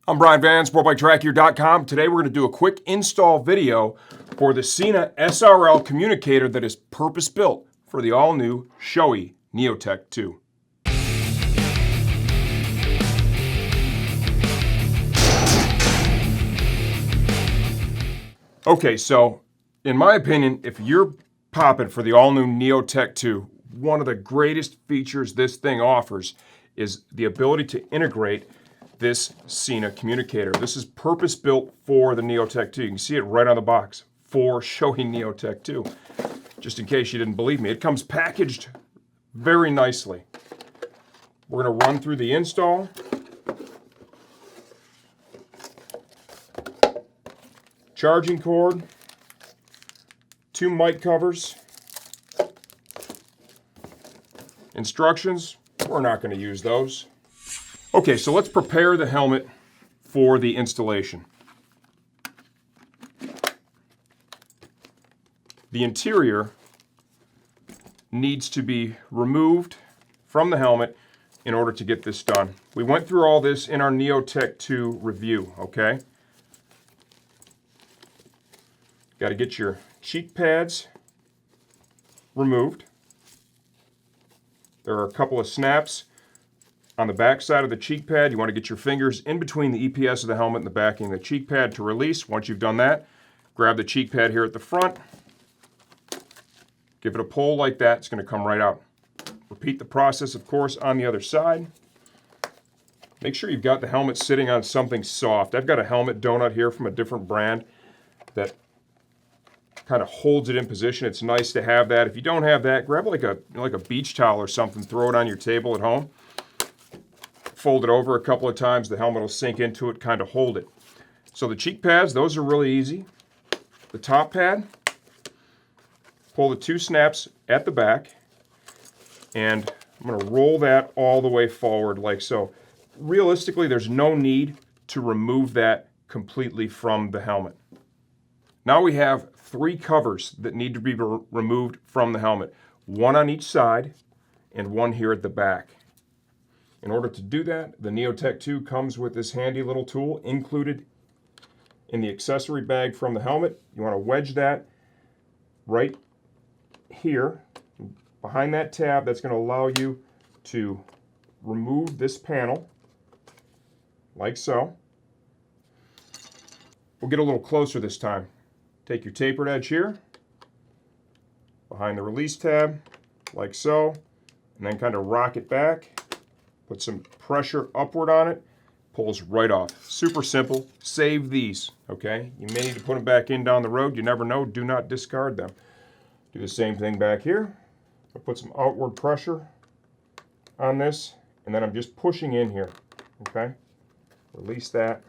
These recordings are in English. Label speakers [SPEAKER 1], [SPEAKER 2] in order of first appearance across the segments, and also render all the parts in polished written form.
[SPEAKER 1] I'm Brian Van, SportbikeTrackGear.com. Today we're going to do a quick install video for the Sena SRL Communicator that is purpose-built for the all-new Shoei Neotec II. Okay, so in my opinion, if you're popping for the all-new Neotec II, one of the greatest features this thing offers is the ability to integrate this Sena communicator. This is purpose-built for the Neotec II. You can see it right on the box, for Shoei Neotec II. Just in case you didn't believe me, it comes packaged very nicely. We're going to run through the install. Charging cord, 2 mic covers, instructions. We're not going to use those. Okay, so let's prepare the helmet for the installation. The interior needs to be removed from the helmet in order to get this done. We went through all this in our Neotec II review, okay? Got to get your cheek pads removed. There are a couple of snaps on the back side of the cheek pad. You want to get your fingers in between the EPS of the helmet and the backing of the cheek pad to release. Once you've done that, grab the cheek pad here at the front. Give it a pull like that. It's going to come right out. Repeat the process, of course, on the other side. Make sure you've got the helmet sitting on something soft. I've got a helmet donut here from a different brand that kind of holds it in position. It's nice to have that. If you don't have that, grab like a beach towel or something, throw it on your table at home. Fold it over a couple of times, the helmet will sink into it, kind of hold it. So the cheek pads, those are really easy. The top pad, pull the 2 snaps at the back, and I'm going to roll that all the way forward like so. Realistically, there's no need to remove that completely from the helmet. Now we have 3 covers that need to be removed from the helmet. 1 on each side and 1 here at the back. In order to do that, the Neotec II comes with this handy little tool included in the accessory bag from the helmet. You want to wedge that right here behind that tab. That's going to allow you to remove this panel like so. We'll get a little closer this time. Take your tapered edge here, behind the release tab, like so, and then kind of rock it back. Put some pressure upward on it, pulls right off. Super simple. Save these, okay? You may need to put them back in down the road. You never know. Do not discard them. Do the same thing back here. I'll put some outward pressure on this, and then I'm just pushing in here, okay? Release that.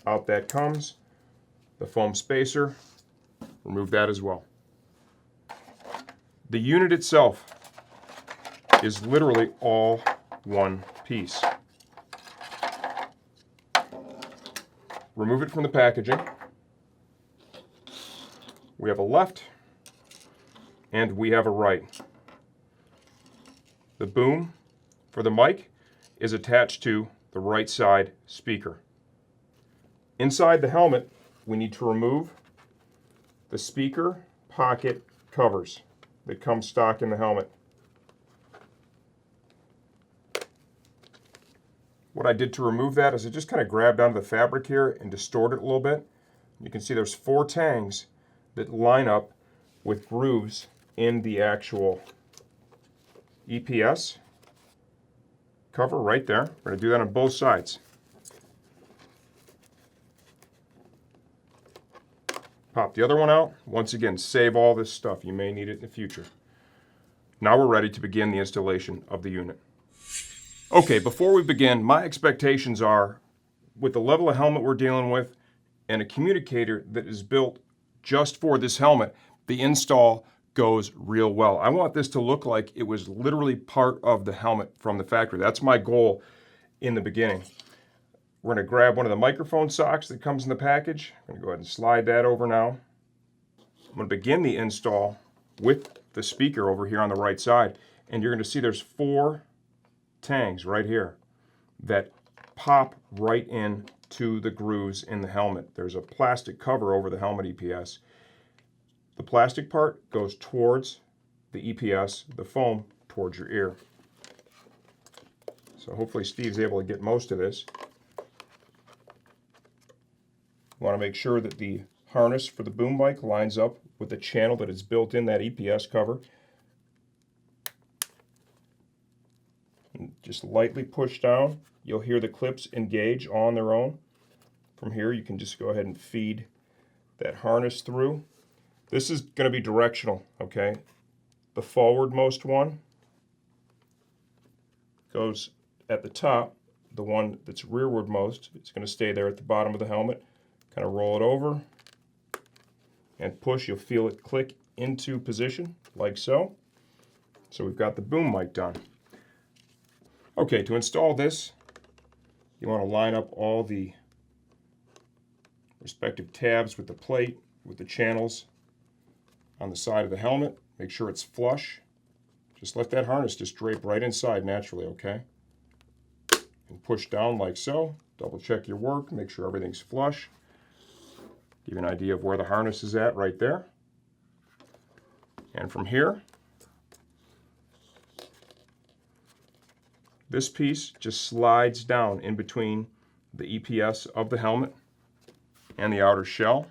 [SPEAKER 1] Out that comes. The foam spacer. Remove that as well. The unit itself is literally all one piece. Remove it from the packaging. We have a left and we have a right. The boom for the mic is attached to the right side speaker. Inside the helmet, we need to remove the speaker pocket covers that come stock in the helmet. What I did to remove that is I just kind of grabbed onto the fabric here and distort it a little bit. You can see there's 4 tangs that line up with grooves in the actual EPS cover right there. We're going to do that on both sides. Pop the other one out. Once again, save all this stuff. You may need it in the future. Now we're ready to begin the installation of the unit. Okay, before we begin, my expectations are, with the level of helmet we're dealing with and a communicator that is built just for this helmet, the install goes real well. I want this to look like it was literally part of the helmet from the factory. That's my goal in the beginning. We're going to grab one of the microphone socks that comes in the package. I'm going to go ahead and slide that over now. I'm going to begin the install with the speaker over here on the right side, and you're going to see there's 4 tangs right here that pop right in to the grooves in the helmet. There's a plastic cover over the helmet EPS. The plastic part goes towards the EPS, the foam towards your ear. So hopefully Steve's able to get most of this. You want to make sure that the harness for the boom bike lines up with the channel that is built in that EPS cover. And just lightly push down. You'll hear the clips engage on their own. From here you can just go ahead and feed that harness through. This is going to be directional, okay? The forwardmost one goes at the top. The one that's rearwardmost, it's going to stay there at the bottom of the helmet. Kind of roll it over and push. You'll feel it click into position like so. So we've got the boom mic done. Okay, to install this, you want to line up all the respective tabs with the plate, with the channels on the side of the helmet. Make sure it's flush. Just let that harness just drape right inside naturally, okay? And push down like so. Double check your work, make sure everything's flush. Give you an idea of where the harness is at right there. And from here, this piece just slides down in between the EPS of the helmet and the outer shell.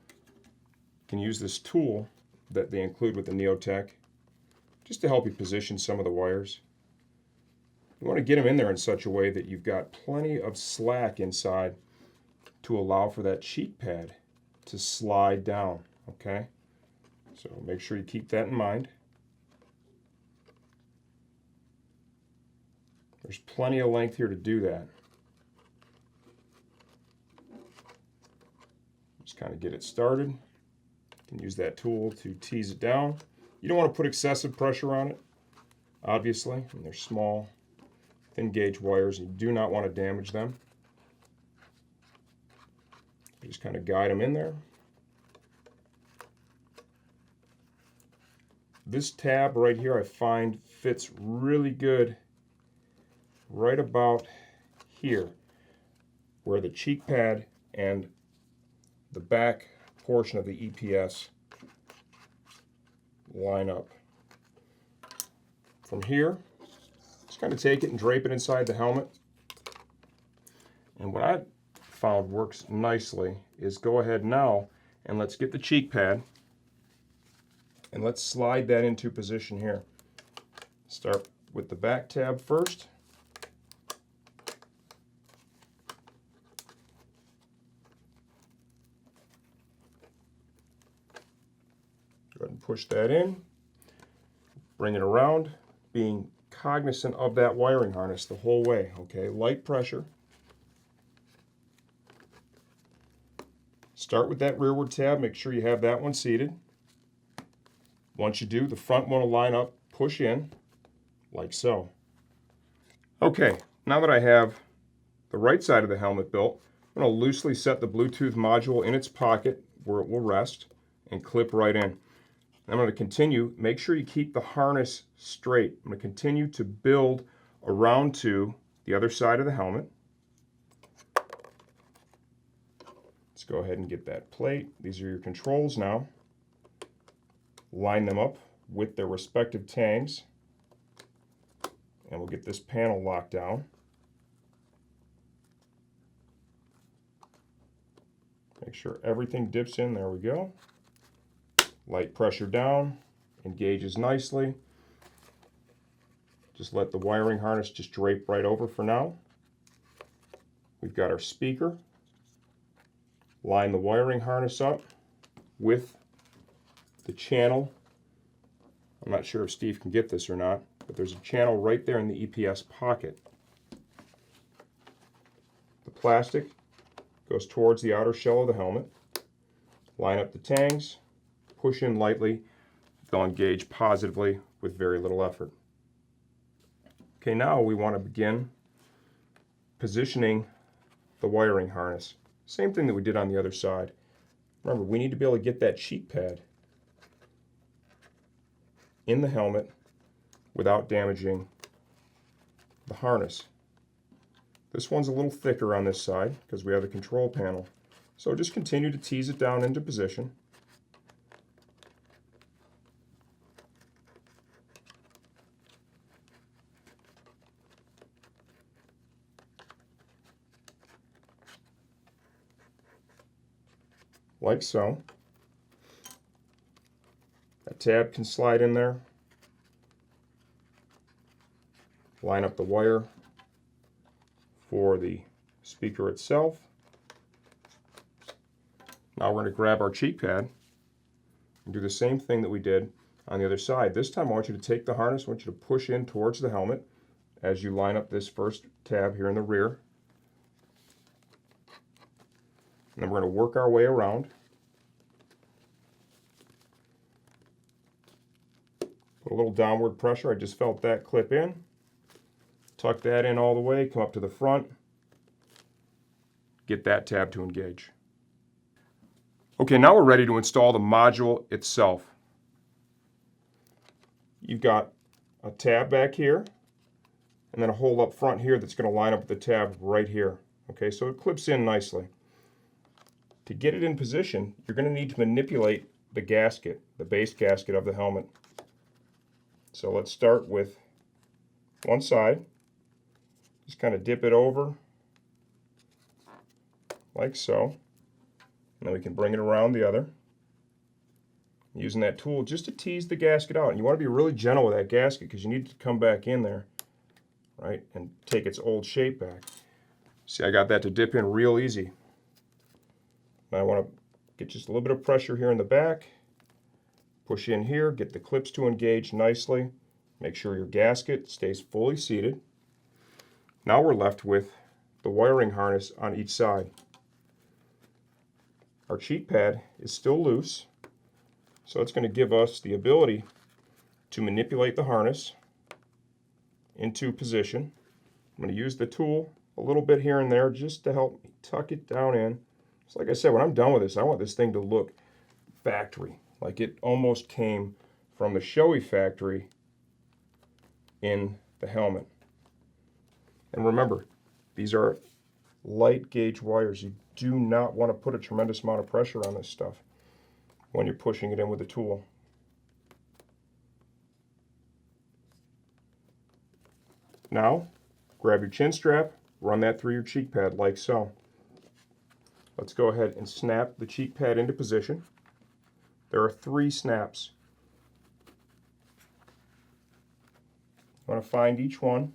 [SPEAKER 1] You can use this tool that they include with the Neotec just to help you position some of the wires. You want to get them in there in such a way that you've got plenty of slack inside to allow for that cheek pad to slide down, okay? So make sure you keep that in mind. There's plenty of length here to do that. Just kind of get it started. You can use that tool to tease it down. You don't want to put excessive pressure on it, obviously, and they're small, thin gauge wires. You do not want to damage them. Just kind of guide them in there. This tab right here I find fits really good right about here, where the cheek pad and the back portion of the EPS line up. From here, just kind of take it and drape it inside the helmet. And what I found works nicely is go ahead now and let's get the cheek pad and let's slide that into position here. Start with the back tab first. Go ahead and push that in. Bring it around, being cognizant of that wiring harness the whole way, okay? Light pressure. Start with that rearward tab, make sure you have that one seated. Once you do, the front one will line up, push in, like so. Okay, now that I have the right side of the helmet built, I'm going to loosely set the Bluetooth module in its pocket where it will rest and clip right in. I'm going to continue, make sure you keep the harness straight. I'm going to continue to build around to the other side of the helmet. Let's go ahead and get that plate. These are your controls now. Line them up with their respective tangs. And we'll get this panel locked down. Make sure everything dips in. There we go. Light pressure down. Engages nicely. Just let the wiring harness just drape right over for now. We've got our speaker. Line the wiring harness up with the channel. I'm not sure if Steve can get this or not, but there's a channel right there in the EPS pocket. The plastic goes towards the outer shell of the helmet. Line up the tangs, push in lightly. They'll engage positively with very little effort. Okay, now we want to begin positioning the wiring harness. Same thing that we did on the other side. Remember, we need to be able to get that cheek pad in the helmet without damaging the harness. This one's a little thicker on this side because we have the control panel. So just continue to tease it down into position. Like so. That tab can slide in there. Line up the wire for the speaker itself. Now we're going to grab our cheek pad and do the same thing that we did on the other side. This time I want you to take the harness, I want you to push in towards the helmet as you line up this first tab here in the rear. And then we're going to work our way around. Put a little downward pressure. I just felt that clip in. Tuck that in all the way, come up to the front. Get that tab to engage. Okay, now we're ready to install the module itself. You've got a tab back here, and then a hole up front here that's going to line up with the tab right here. Okay, so it clips in nicely. To get it in position, you're going to need to manipulate the gasket, the base gasket of the helmet. So let's start with one side. Just kind of dip it over, like so. And then we can bring it around the other. Using that tool just to tease the gasket out. And you want to be really gentle with that gasket because you need it to come back in there, right, and take its old shape back. See, I got that to dip in real easy. Now I want to get just a little bit of pressure here in the back. Push in here, get the clips to engage nicely. Make sure your gasket stays fully seated. Now we're left with the wiring harness on each side. Our cheek pad is still loose, so it's going to give us the ability to manipulate the harness into position. I'm going to use the tool a little bit here and there just to help me tuck it down in. So like I said, when I'm done with this, I want this thing to look factory, like it almost came from the Shoei factory in the helmet. And remember, these are light gauge wires. You do not want to put a tremendous amount of pressure on this stuff when you're pushing it in with a tool. Now, grab your chin strap, run that through your cheek pad like so. Let's go ahead and snap the cheek pad into position. There are 3 snaps. You want to find each one.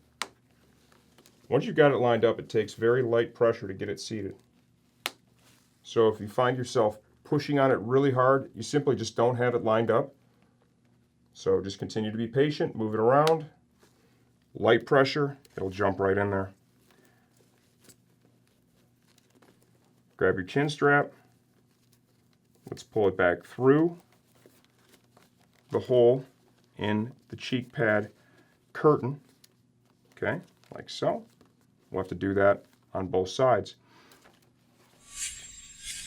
[SPEAKER 1] Once you've got it lined up, it takes very light pressure to get it seated. So if you find yourself pushing on it really hard, you simply just don't have it lined up. So just continue to be patient, move it around. Light pressure, it'll jump right in there. Grab your chin strap. Let's pull it back through the hole in the cheek pad curtain. Okay, like so. We'll have to do that on both sides.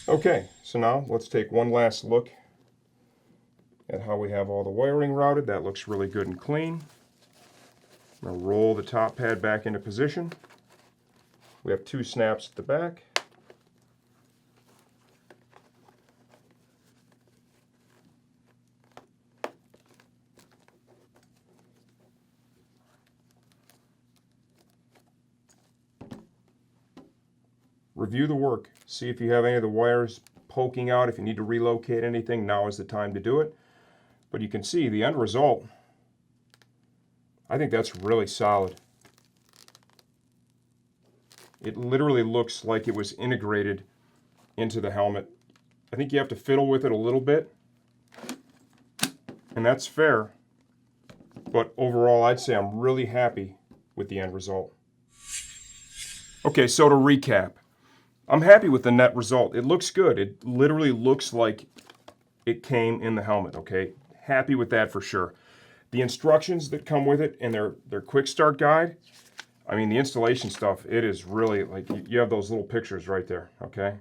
[SPEAKER 1] Okay, so now let's take one last look at how we have all the wiring routed. That looks really good and clean. I'm going to roll the top pad back into position. We have 2 snaps at the back. Review the work. See if you have any of the wires poking out. If you need to relocate anything, now is the time to do it. But you can see the end result. I think that's really solid. It literally looks like it was integrated into the helmet. I think you have to fiddle with it a little bit, and that's fair. But overall, I'd say I'm really happy with the end result. Okay, so to recap, I'm happy with the net result. It looks good. It literally looks like it came in the helmet, okay? Happy with that for sure. The instructions that come with it and their quick start guide, I mean, the installation stuff, it is really, like, you have those little pictures right there, okay?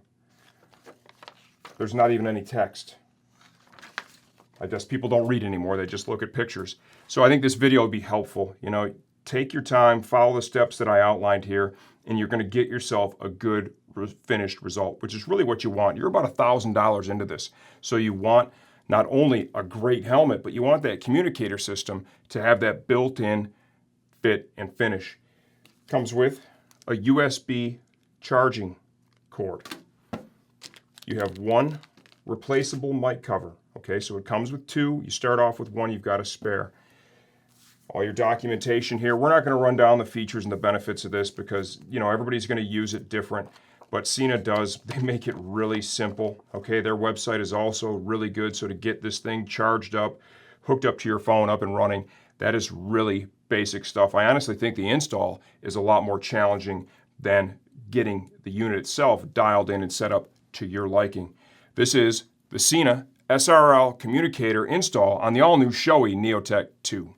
[SPEAKER 1] There's not even any text. I guess people don't read anymore. They just look at pictures. So I think this video will be helpful. You know, Take your time, follow the steps that I outlined here, and you're going to get yourself a good finished result, which is really what you want. You're about $1,000 into this. So you want not only a great helmet, but you want that communicator system to have that built-in fit and finish. Comes with a USB charging cord. You have one replaceable mic cover. Okay, so it comes with two. You start off with one, you've got a spare. All your documentation here. We're not going to run down the features and the benefits of this because, you know, everybody's going to use it different. But Sena does. They make it really simple. Okay, their website is also really good. So to get this thing charged up, hooked up to your phone, up and running, that is really basic stuff. I honestly think the install is a lot more challenging than getting the unit itself dialed in and set up to your liking. This is the Sena SRL Communicator install on the all-new Shoei Neotec II.